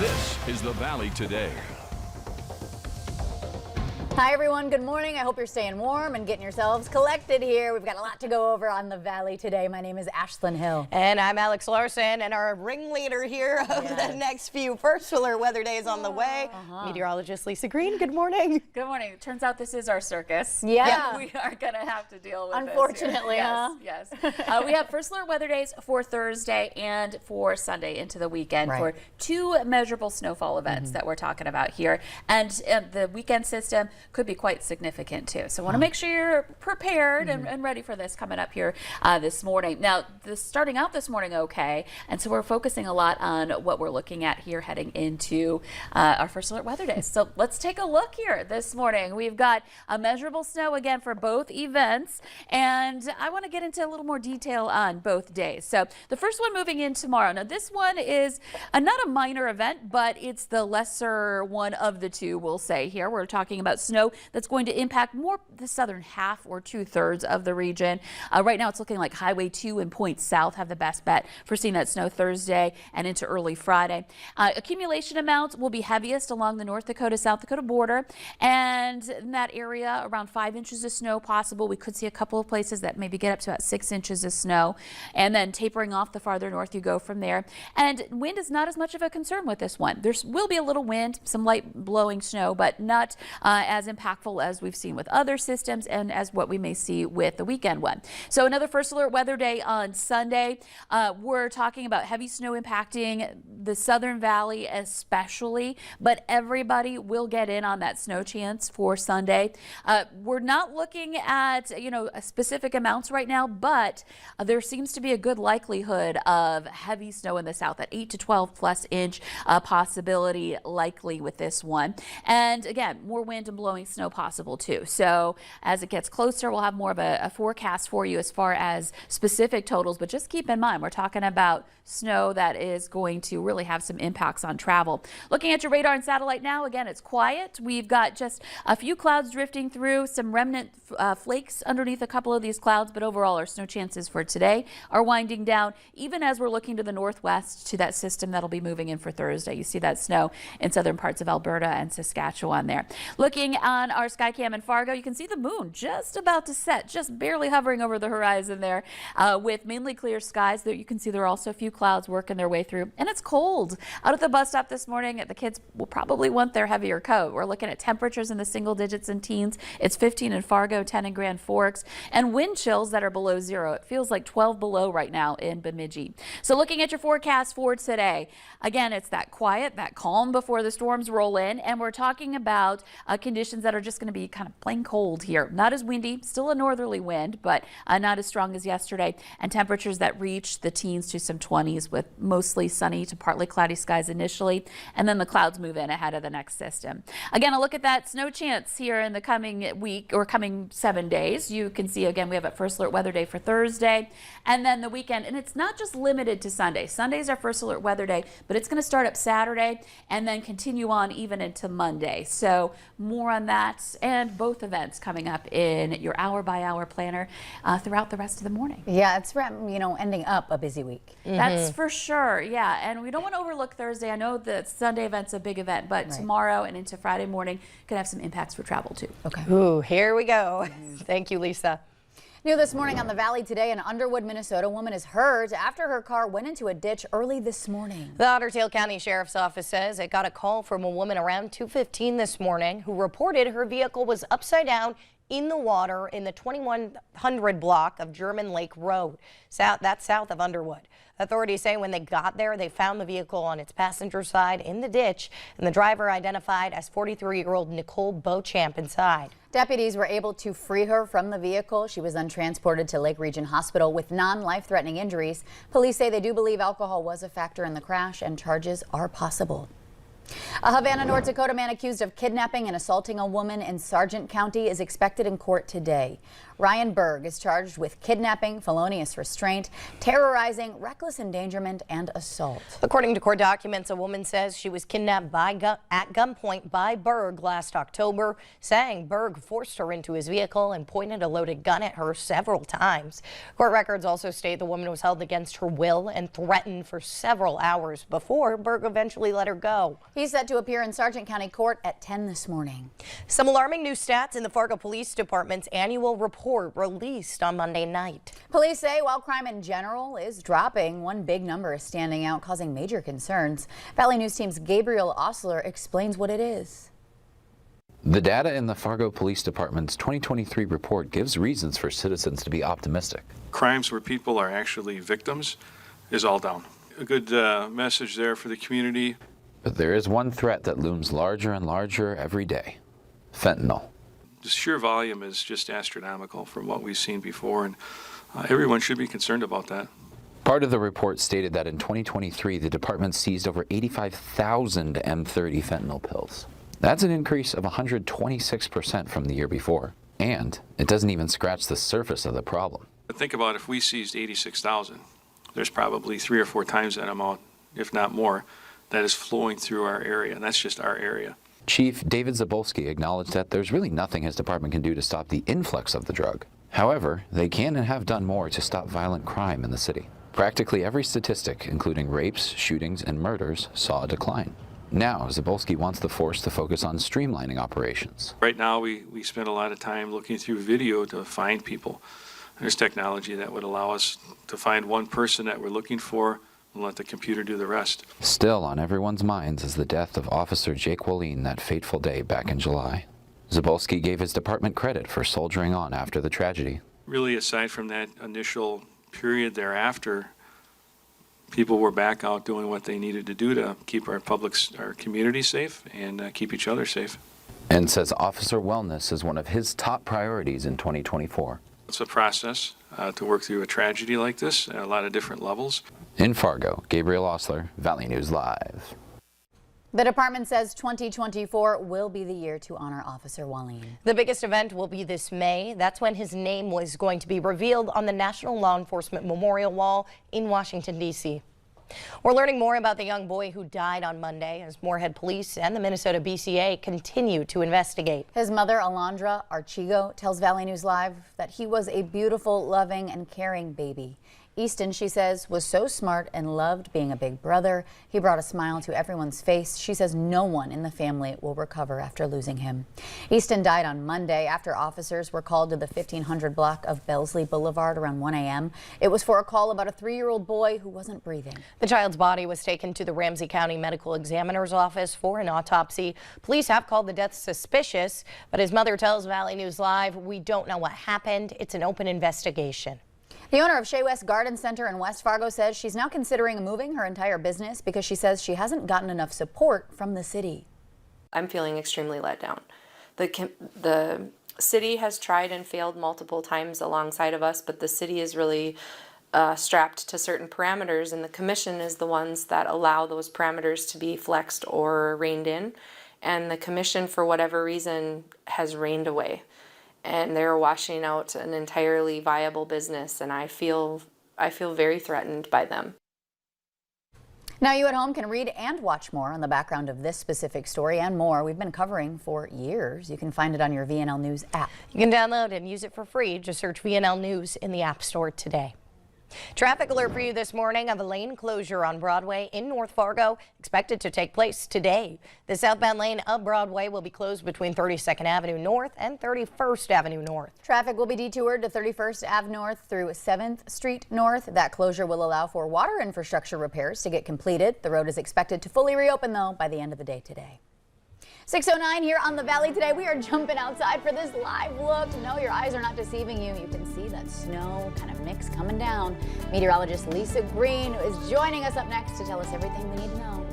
This is the Valley Today. Hi everyone, good morning. I hope you're staying warm and getting yourselves collected here. We've got a lot to go over on the Valley today. My name is Ashlyn Hill. And I'm Alex Larson, and our ringleader here of the next few first alert weather days on the way. Meteorologist Lisa Green, good morning. Good morning. It turns out this is our circus. Yeah. We are going to have to deal with Unfortunately, this huh? Yes. We have first alert weather days for Thursday and for Sunday into the weekend for two measurable snowfall events that we're talking about here. And the weekend system could be quite significant too. So I want to make sure you're prepared and ready for this coming up here this morning. Now, starting out this morning okay, and so we're focusing a lot on what we're looking at here heading into our first alert weather days. So let's take a look here this morning. We've got a measurable snow again for both events, and I want to get into a little more detail on both days. So the first one moving in tomorrow. Now this one is not a minor event, but it's the lesser one of the two, we'll say here. We're talking about snow that's going to impact more the southern half or 2/3 of the region. Right now it's looking like Highway 2 and Point South have the best bet for seeing that snow Thursday and into early Friday. Accumulation amounts will be heaviest along the North Dakota-South Dakota border, and in that area around 5 inches of snow possible. We could see a couple of places that maybe get up to about 6 inches of snow, and then tapering off the farther north you go from there. And wind is not as much of a concern with this one. There will be a little wind, some light blowing snow, but not as impactful as we've seen with other systems and as what we may see with the weekend one. So another first alert weather day on Sunday. We're talking about heavy snow impacting the Southern Valley especially, but everybody will get in on that snow chance for Sunday. We're not looking at specific amounts right now, but there seems to be a good likelihood of heavy snow in the south at 8 to 12 plus inch possibility likely with this one. And again, more wind and blowing snow possible too. So as it gets closer, we'll have more of a forecast for you as far as specific totals, but just keep in mind we're talking about snow that is going to really have some impacts on travel. Looking at your radar and satellite now, again, it's quiet. We've got just a few clouds drifting through, some remnant flakes underneath a couple of these clouds, but overall our snow chances for today are winding down, even as we're looking to the northwest to that system that'll be moving in for Thursday. You see that snow in southern parts of Alberta and Saskatchewan there. Looking on our Skycam in Fargo, you can see the moon just about to set, just barely hovering over the horizon there with mainly clear skies. There you can see there are also a few clouds working their way through, and it's cold. Out at the bus stop this morning, the kids will probably want their heavier coat. We're looking at temperatures in the single digits and teens. It's 15 in Fargo, 10 in Grand Forks, and wind chills that are below zero. It feels like 12 below right now in Bemidji. So looking at your forecast for today, again, it's that quiet, that calm before the storms roll in, and we're talking about conditions that are just going to be kind of plain cold here. Not as windy, still a northerly wind, but not as strong as yesterday, and temperatures that reach the teens to some 20s with mostly sunny to partly cloudy skies initially, and then the clouds move in ahead of the next system. Again, a look at that snow chance here in the coming week or coming 7 days. You can see again we have a first alert weather day for Thursday and then the weekend, and it's not just limited to Sunday. Sunday's our first alert weather day, but it's going to start up Saturday and then continue on even into Monday. So more on that and both events coming up in your hour by hour planner throughout the rest of the morning. Yeah, it's ending up a busy week. That's for sure. Yeah, and we don't want to overlook Thursday. I know the Sunday event's a big event, but tomorrow and into Friday morning could have some impacts for travel too. Okay. Ooh, here we go. Thank you, Lisa. New this morning on the Valley today, an Underwood, Minnesota woman is hurt after her car went into a ditch early this morning. The Otter Tail County Sheriff's Office says it got a call from a woman around 2:15 this morning who reported her vehicle was upside down in the water in the 2100 block of German Lake Road. That's south of Underwood. Authorities say when they got there, they found the vehicle on its passenger side in the ditch, and the driver identified as 43-year-old Nicole Beauchamp inside. Deputies were able to free her from the vehicle. She was then transported to Lake Region Hospital with non-life-threatening injuries. Police say they do believe alcohol was a factor in the crash and charges are possible. A Havana, North Dakota man accused of kidnapping and assaulting a woman in Sargent County is expected in court today. Ryan Berg is charged with kidnapping, felonious restraint, terrorizing, reckless endangerment, and assault. According to court documents, a woman says she was kidnapped at gunpoint by Berg last October, saying Berg forced her into his vehicle and pointed a loaded gun at her several times. Court records also state the woman was held against her will and threatened for several hours before Berg eventually let her go. He's set to appear in Sargent County Court at 10 this morning. Some alarming new stats in the Fargo Police Department's annual report released on Monday night. Police say while crime in general is dropping, one big number is standing out, causing major concerns. Valley News Team's Gabriel Osler explains what it is. The data in the Fargo Police Department's 2023 report gives reasons for citizens to be optimistic. Crimes where people are actually victims is all down. A good message there for the community. But there is one threat that looms larger and larger every day: fentanyl. The sheer volume is just astronomical from what we've seen before, and everyone should be concerned about that. Part of the report stated that in 2023, the department seized over 85,000 M30 fentanyl pills. That's an increase of 126% from the year before, and it doesn't even scratch the surface of the problem. But think about if we seized 86,000, there's probably 3 or 4 times that amount, if not more, that is flowing through our area, and that's just our area. Chief David Zabolski acknowledged that there's really nothing his department can do to stop the influx of the drug. However, they can and have done more to stop violent crime in the city. Practically every statistic, including rapes, shootings, and murders, saw a decline. Now, Zabolski wants the force to focus on streamlining operations. Right now, we spend a lot of time looking through video to find people. There's technology that would allow us to find one person that we're looking for and let the computer do the rest. Still on everyone's minds is the death of Officer Jake Wallin that fateful day back in July. Zabolski gave his department credit for soldiering on after the tragedy. Really, aside from that initial period thereafter, people were back out doing what they needed to do to keep our community safe and keep each other safe. And says officer wellness is one of his top priorities in 2024. It's a process to work through a tragedy like this at a lot of different levels. In Fargo, Gabriel Osler, Valley News Live. The department says 2024 will be the year to honor Officer Wallin. The biggest event will be this May. That's when his name was going to be revealed on the National Law Enforcement Memorial Wall in Washington, D.C. We're learning more about the young boy who died on Monday as Moorhead Police and the Minnesota BCA continue to investigate. His mother, Alondra Archigo, tells Valley News Live that he was a beautiful, loving, and caring baby. Easton, she says, was so smart and loved being a big brother. He brought a smile to everyone's face. She says no one in the family will recover after losing him. Easton died on Monday after officers were called to the 1500 block of Bellesley Boulevard around 1 a.m. It was for a call about a 3-year-old boy who wasn't breathing. The child's body was taken to the Ramsey County Medical Examiner's office for an autopsy. Police have called the death suspicious, but his mother tells Valley News Live, "We don't know what happened. It's an open investigation." The owner of Shea West Garden Center in West Fargo says she's now considering moving her entire business because she says she hasn't gotten enough support from the city. I'm feeling extremely let down. The city has tried and failed multiple times alongside of us, but the city is really strapped to certain parameters, and the commission is the ones that allow those parameters to be flexed or reined in, and the commission, for whatever reason, has reined away. And they're washing out an entirely viable business, and I feel very threatened by them. Now you at home can read and watch more on the background of this specific story and more we've been covering for years. You can find it on your VNL News app. You can download and use it for free. Just search VNL News in the App Store today. Traffic alert for you this morning of a lane closure on Broadway in North Fargo expected to take place today. The southbound lane of Broadway will be closed between 32nd Avenue North and 31st Avenue North. Traffic will be detoured to 31st Ave North through 7th Street North. That closure will allow for water infrastructure repairs to get completed. The road is expected to fully reopen, though, by the end of the day today. 6:09 here on the Valley today. We are jumping outside for this live look. No, your eyes are not deceiving you. You can see that snow kind of mix coming down. Meteorologist Lisa Green is joining us up next to tell us everything we need to know.